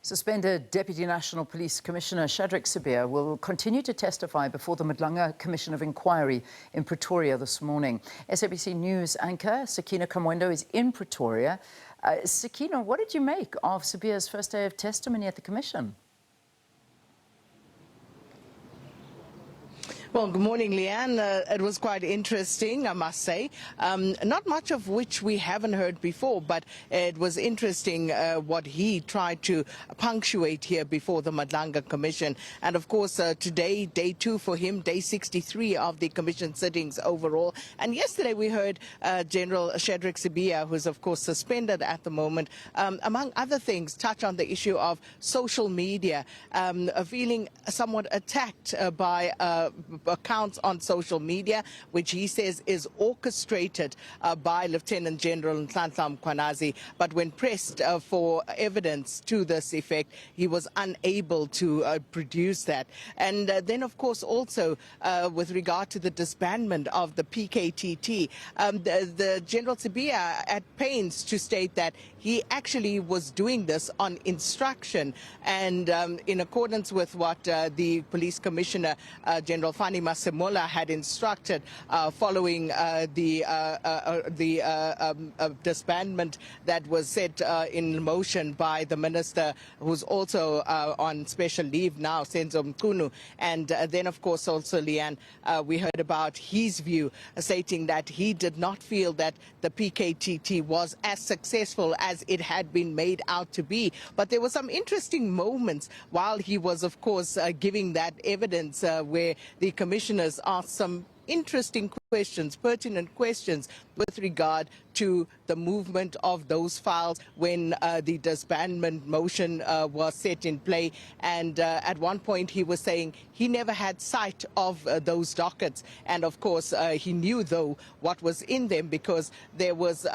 Suspended Deputy National Police Commissioner Shadrack will continue to testify before the Madlanga Commission of Inquiry in Pretoria this morning. SABC News anchor Sakina Kamwendo is in Pretoria. Sakina, what did you make of Sibiya's first day of testimony at the Commission? Well, good morning, Leanne. It was quite interesting, I must say. Not much of which we haven't heard before, but it was interesting what he tried to punctuate here before the Madlanga Commission. And of course, today, day 2 for him, day 63 of the Commission sittings overall. And yesterday we heard General Shadrack, who's of course suspended at the moment, among other things, touch on the issue of social media, feeling somewhat attacked by accounts on social media, which he says is orchestrated by Lieutenant General Madlanga Commission. But when pressed for evidence to this effect, he was unable to produce that. And then, of course, also with regard to the disbandment of the PKTT, the General Sibiya at pains to state that he actually was doing this on instruction and in accordance with what the Police Commissioner, General Masemola, had instructed following the disbandment that was set in motion by the minister, who's also on special leave now, Senzo Mkunu. And then, of course, also, Leanne, we heard about his view, stating that he did not feel that the PKTT was as successful as it had been made out to be. But there were some interesting moments while he was, of course, giving that evidence where the commissioners asked some interesting questions, pertinent questions with regard to the movement of those files when the disbandment motion was set in play. And at one point he was saying he never had sight of those dockets. And of course he knew, though, what was in them, because there was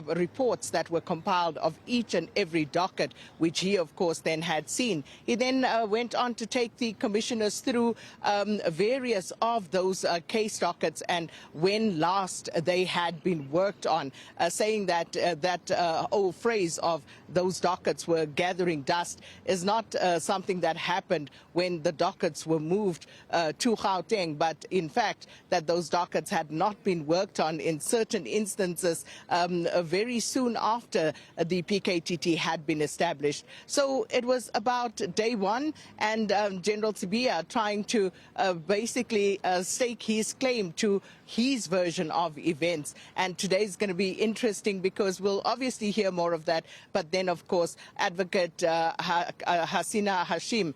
reports that were compiled of each and every docket, which he, of course, then had seen. He then went on to take the commissioners through various of those case dockets and when last they had been worked on, saying that that old phrase of those dockets were gathering dust is not something that happened when the dockets were moved to Gauteng, but in fact that those dockets had not been worked on in certain instances very soon after the PKTT had been established. So it was about day 1 and General Sibiya trying to basically stake his claim to his version of events. And today is going to be interesting because we'll obviously hear more of that. But then, of course, Advocate Hasina Hashim,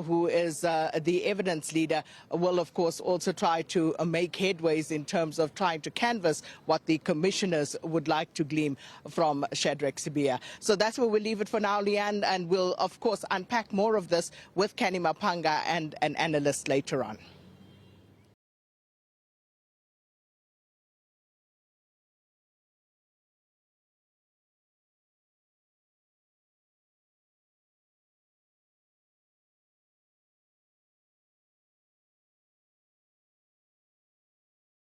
who is the evidence leader, will, of course, also try to make headways in terms of trying to canvass what the commissioners would like to glean from Shadrack Sibiya. So that's where we'll leave it for now, Leanne, and we'll, of course, unpack more of this with Kenny Mapanga and an analyst later on.